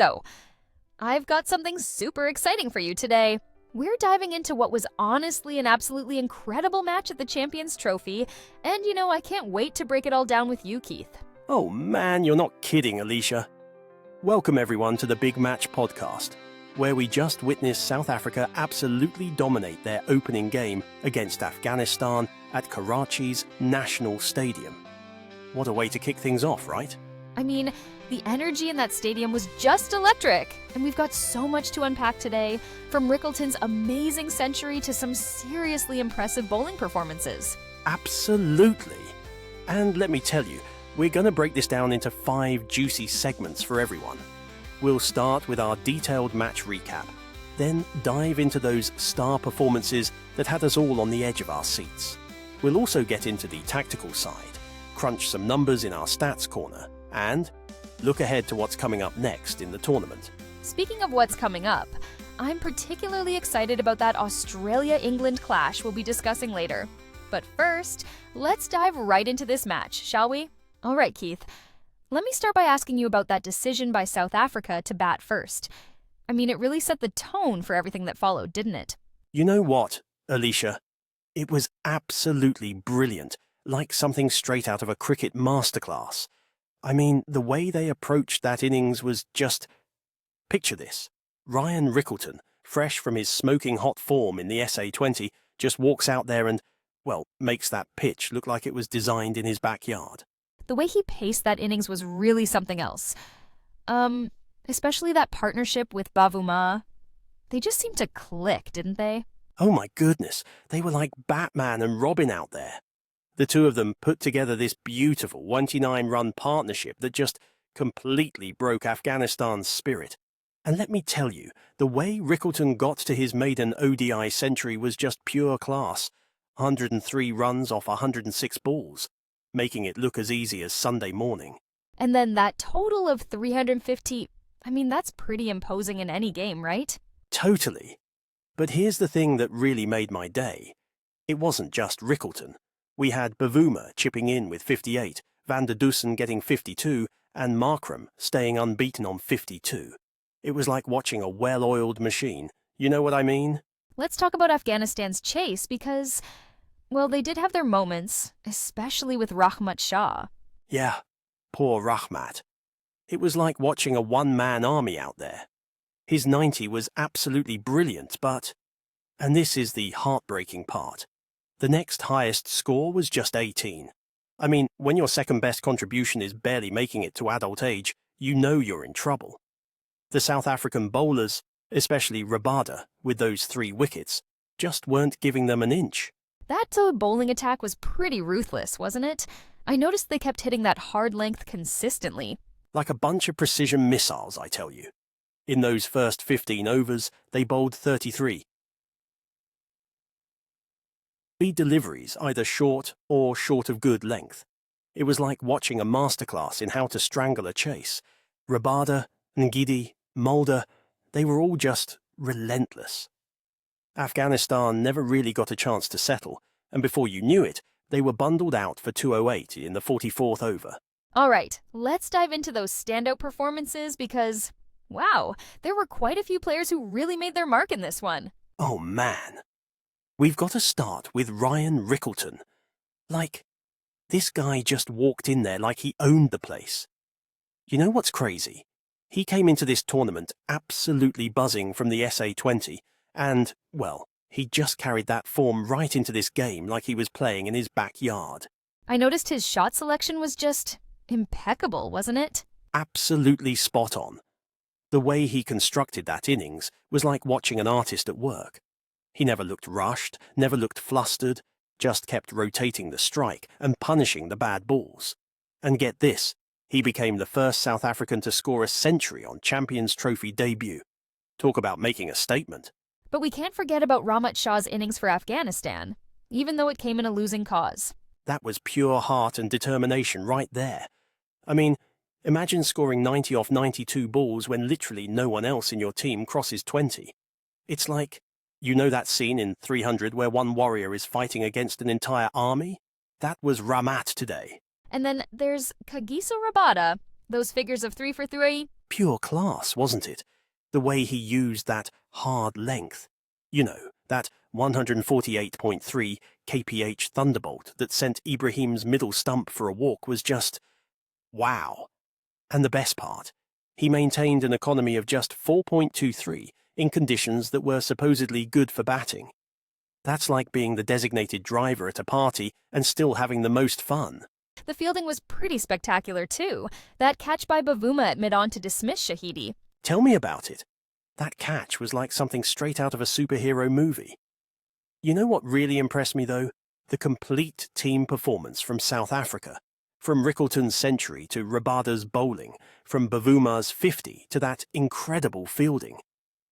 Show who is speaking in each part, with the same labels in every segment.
Speaker 1: So, I've got something super exciting for you today. We're diving into what was honestly an absolutely incredible match at the Champions Trophy, and I can't wait to break it all down with you, Keith.
Speaker 2: Oh man, you're not kidding, Alicia. Welcome everyone to the Big Match podcast, where we just witnessed South Africa absolutely dominate their opening game against Afghanistan at Karachi's National Stadium. What a way to kick things off, right?
Speaker 1: I mean, the energy in that stadium was just electric, and we've got so much to unpack today, from Rickleton's amazing century to some seriously impressive bowling performances.
Speaker 2: Absolutely. And let me tell you, we're going to break this down into 5 juicy segments for everyone. We'll start with our detailed match recap, then dive into those star performances that had us all on the edge of our seats. We'll also get into the tactical side, crunch some numbers in our stats corner, and look ahead to what's coming up next in the tournament.
Speaker 1: Speaking of what's coming up, I'm particularly excited about that Australia-England clash we'll be discussing later. But first, let's dive right into this match, shall we? All right, Keith. Let me start by asking you about that decision by South Africa to bat first. I mean, it really set the tone for everything that followed, didn't it?
Speaker 2: You know what, Alicia? It was absolutely brilliant, like something straight out of a cricket masterclass. I mean, the way they approached that innings was just... Picture this. Ryan Rickleton, fresh from his smoking hot form in the SA20, just walks out there and, well, makes that pitch look like it was designed in his backyard.
Speaker 1: The way he paced that innings was really something else. Especially that partnership with Bavuma. They just seemed to click, didn't they?
Speaker 2: Oh my goodness, they were like Batman and Robin out there. The two of them put together this beautiful 29-run partnership that just completely broke Afghanistan's spirit. And let me tell you, the way Rickleton got to his maiden ODI century was just pure class. 103 runs off 106 balls, making it look as easy as Sunday morning.
Speaker 1: And then that total of 350, I mean, that's pretty imposing in any game, right?
Speaker 2: Totally. But here's the thing that really made my day. It wasn't just Rickleton. We had Bavuma chipping in with 58, Van der Dussen getting 52, and Markram staying unbeaten on 52. It was like watching a well-oiled machine. You know what I mean?
Speaker 1: Let's talk about Afghanistan's chase because, well, they did have their moments, especially with Rahmat Shah.
Speaker 2: Yeah, poor Rahmat. It was like watching a one-man army out there. His 90 was absolutely brilliant, but... And this is the heartbreaking part. The next highest score was just 18. I mean, when your second-best contribution is barely making it to adult age, you know you're in trouble. The South African bowlers, especially Rabada, with those 3 wickets, just weren't giving them an inch.
Speaker 1: That bowling attack was pretty ruthless, wasn't it? I noticed they kept hitting that hard length consistently.
Speaker 2: Like a bunch of precision missiles, I tell you. In those first 15 overs, they bowled 33. Deliveries, either short or short of good length. It was like watching a masterclass in how to strangle a chase. Rabada, Ngidi, Mulder, they were all just relentless. Afghanistan never really got a chance to settle, and before you knew it, they were bundled out for 208 in the 44th over.
Speaker 1: All right, let's dive into those standout performances because, wow, there were quite a few players who really made their mark in this one.
Speaker 2: Oh man. We've got to start with Ryan Rickleton. Like, this guy just walked in there like he owned the place. You know what's crazy? He came into this tournament absolutely buzzing from the SA20, and, well, he just carried that form right into this game like he was playing in his backyard.
Speaker 1: I noticed his shot selection was just impeccable, wasn't it?
Speaker 2: Absolutely spot on. The way he constructed that innings was like watching an artist at work. He never looked rushed, never looked flustered, just kept rotating the strike and punishing the bad balls. And get this, he became the first South African to score a century on Champions Trophy debut. Talk about making a statement.
Speaker 1: But we can't forget about Rahmat Shah's innings for Afghanistan, even though it came in a losing cause.
Speaker 2: That was pure heart and determination right there. I mean, imagine scoring 90 off 92 balls when literally no one else in your team crosses 20. It's like... You know that scene in 300 where one warrior is fighting against an entire army? That was Rahmat today.
Speaker 1: And then there's Kagiso Rabada. Those figures of 3 for 3,
Speaker 2: pure class, wasn't it? The way he used that hard length. You know, that 148.3 kph thunderbolt that sent Ibrahim's middle stump for a walk was just wow. And the best part, he maintained an economy of just 4.23 in conditions that were supposedly good for batting. That's like being the designated driver at a party and still having the most fun.
Speaker 1: The fielding was pretty spectacular too. That catch by Bavuma at mid-on to dismiss Shahidi.
Speaker 2: Tell me about it. That catch was like something straight out of a superhero movie. You know what really impressed me though? The complete team performance from South Africa. From Rickleton's century to Rabada's bowling, from Bavuma's 50 to that incredible fielding.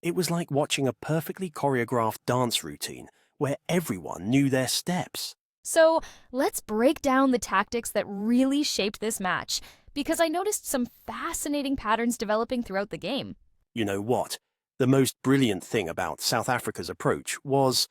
Speaker 2: It was like watching a perfectly choreographed dance routine where everyone knew their steps.
Speaker 1: So let's break down the tactics that really shaped this match, because I noticed some fascinating patterns developing throughout the game.
Speaker 2: You know what? The most brilliant thing about South Africa's approach was,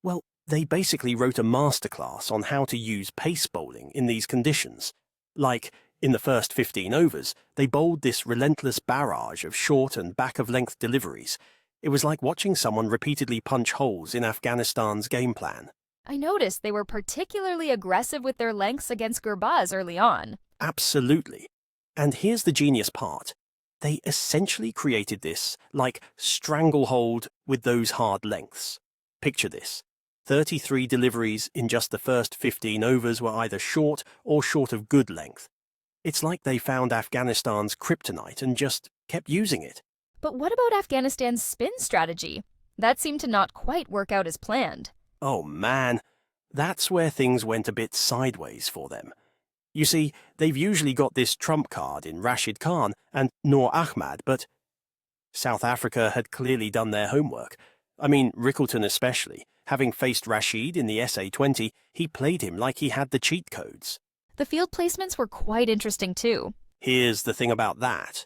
Speaker 2: well, they basically wrote a masterclass on how to use pace bowling in these conditions. Like, in the first 15 overs, they bowled this relentless barrage of short and back-of-length deliveries. It was like watching someone repeatedly punch holes in Afghanistan's game plan.
Speaker 1: I noticed they were particularly aggressive with their lengths against Gurbaz early on.
Speaker 2: Absolutely. And here's the genius part. They essentially created this, like, stranglehold with those hard lengths. Picture this. 33 deliveries in just the first 15 overs were either short or short of good length. It's like they found Afghanistan's kryptonite and just kept using it.
Speaker 1: But what about Afghanistan's spin strategy? That seemed to not quite work out as planned.
Speaker 2: Oh man, that's where things went a bit sideways for them. You see, they've usually got this trump card in Rashid Khan and Noor Ahmad, but South Africa had clearly done their homework. I mean, Rickleton especially. Having faced Rashid in the SA20, he played him like he had the cheat codes.
Speaker 1: The field placements were quite interesting too.
Speaker 2: Here's the thing about that.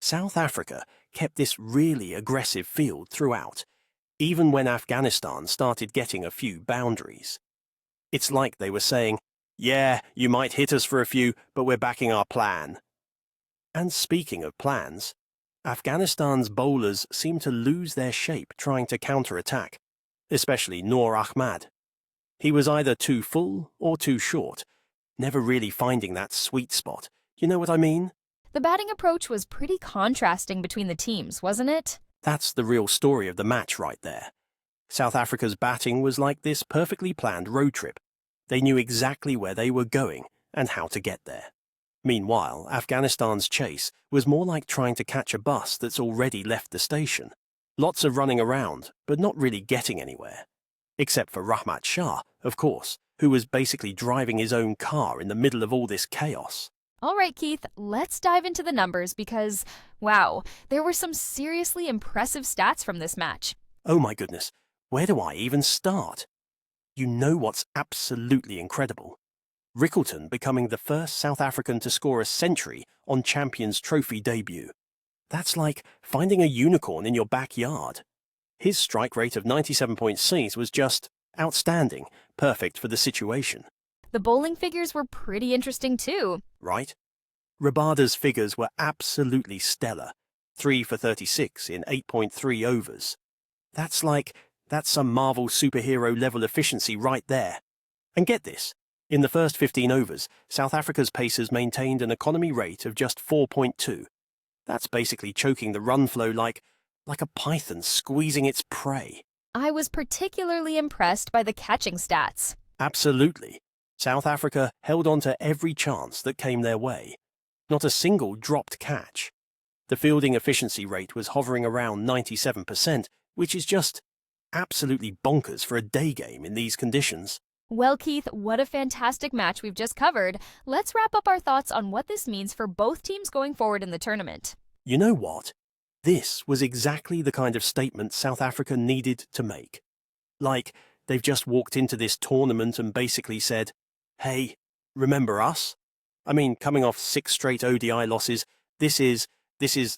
Speaker 2: South Africa kept this really aggressive field throughout, even when Afghanistan started getting a few boundaries. It's like they were saying, yeah, you might hit us for a few, but we're backing our plan. And speaking of plans, Afghanistan's bowlers seemed to lose their shape trying to counter-attack, especially Noor Ahmad. He was either too full or too short, never really finding that sweet spot. You know what I mean?
Speaker 1: The batting approach was pretty contrasting between the teams, wasn't it?
Speaker 2: That's the real story of the match right there. South Africa's batting was like this perfectly planned road trip. They knew exactly where they were going and how to get there. Meanwhile, Afghanistan's chase was more like trying to catch a bus that's already left the station. Lots of running around, but not really getting anywhere. Except for Rahmat Shah, of course, who was basically driving his own car in the middle of all this chaos.
Speaker 1: All right, Keith, let's dive into the numbers because, wow, there were some seriously impressive stats from this match.
Speaker 2: Oh my goodness, where do I even start? You know what's absolutely incredible? Rickleton becoming the first South African to score a century on Champions Trophy debut. That's like finding a unicorn in your backyard. His strike rate of 97.6 was just outstanding, perfect for the situation.
Speaker 1: The bowling figures were pretty interesting too.
Speaker 2: Right? Rabada's figures were absolutely stellar. 3 for 36 in 8.3 overs. That's some Marvel superhero level efficiency right there. And get this, in the first 15 overs, South Africa's pacers maintained an economy rate of just 4.2. That's basically choking the run flow like a python squeezing its prey.
Speaker 1: I was particularly impressed by the catching stats.
Speaker 2: Absolutely. South Africa held on to every chance that came their way. Not a single dropped catch. The fielding efficiency rate was hovering around 97%, which is just absolutely bonkers for a day game in these conditions.
Speaker 1: Well, Keith, what a fantastic match we've just covered. Let's wrap up our thoughts on what this means for both teams going forward in the tournament.
Speaker 2: You know what? This was exactly the kind of statement South Africa needed to make. Like, they've just walked into this tournament and basically said, hey, remember us? I mean, coming off 6 straight ODI losses, this is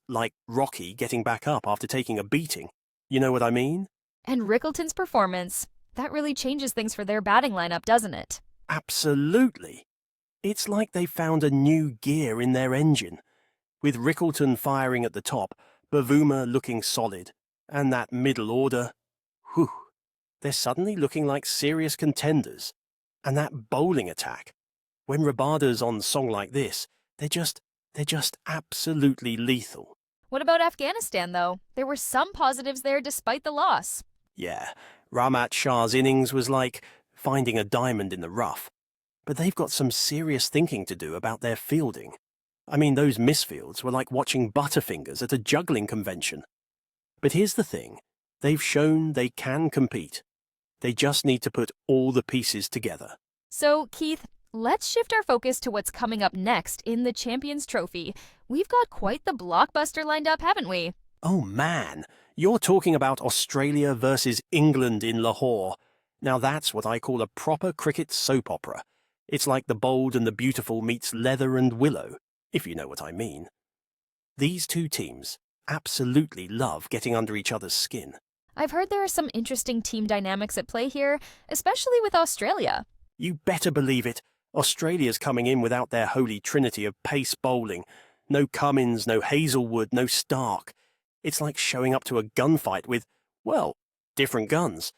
Speaker 2: like Rocky getting back up after taking a beating. You know what I mean?
Speaker 1: And Rickleton's performance, that really changes things for their batting lineup, doesn't it?
Speaker 2: Absolutely. It's like they found a new gear in their engine. with Rickleton firing at the top, Bavuma looking solid, and that middle order, whew, they're suddenly looking like serious contenders. And that bowling attack, when Rabada's on song like this, they're just absolutely lethal.
Speaker 1: What about Afghanistan, though? There were some positives there despite the loss.
Speaker 2: Yeah, Rahmat Shah's innings was like finding a diamond in the rough. But they've got some serious thinking to do about their fielding. I mean, those misfields were like watching Butterfingers at a juggling convention. But here's the thing. They've shown they can compete. They just need to put all the pieces together.
Speaker 1: So, Keith, let's shift our focus to what's coming up next in the Champions Trophy. We've got quite the blockbuster lined up, haven't we?
Speaker 2: Oh man, you're talking about Australia versus England in Lahore. Now that's what I call a proper cricket soap opera. It's like The Bold and the Beautiful meets Leather and Willow, if you know what I mean. These two teams absolutely love getting under each other's skin.
Speaker 1: I've heard there are some interesting team dynamics at play here, especially with Australia.
Speaker 2: You better believe it. Australia's coming in without their holy trinity of pace bowling. No Cummins, no Hazelwood, no Stark. It's like showing up to a gunfight with, well, different guns.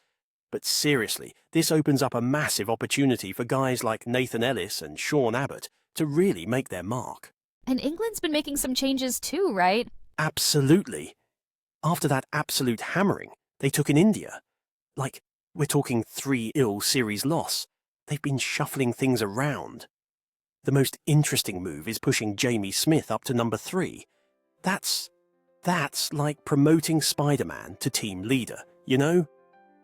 Speaker 2: But seriously, this opens up a massive opportunity for guys like Nathan Ellis and Sean Abbott to really make their mark.
Speaker 1: And England's been making some changes too, right?
Speaker 2: Absolutely. After that absolute hammering they took in India, like, we're talking 3-0 series loss, they've been shuffling things around. The most interesting move is pushing Jamie Smith up to number 3. That's like promoting Spider-Man to team leader, you know?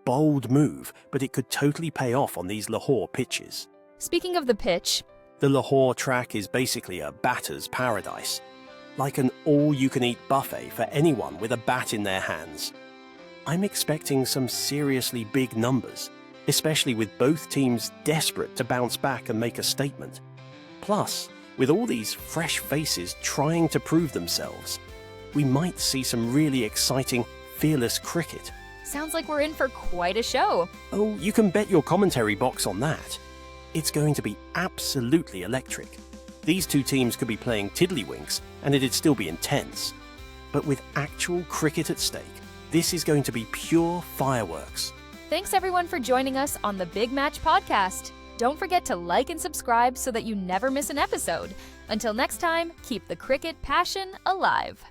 Speaker 2: Bold move, but it could totally pay off on these Lahore pitches.
Speaker 1: Speaking of the pitch,
Speaker 2: the Lahore track is basically a batter's paradise, like an all-you-can-eat buffet for anyone with a bat in their hands. I'm expecting some seriously big numbers, especially with both teams desperate to bounce back and make a statement. Plus, with all these fresh faces trying to prove themselves, we might see some really exciting, fearless cricket.
Speaker 1: sounds like we're in for quite a show.
Speaker 2: Oh, you can bet your commentary box on that. It's going to be absolutely electric. These two teams could be playing tiddlywinks, and it'd still be intense. But with actual cricket at stake, this is going to be pure fireworks.
Speaker 1: Thanks everyone for joining us on the Big Match Podcast. Don't forget to like and subscribe so that you never miss an episode. Until next time, keep the cricket passion alive.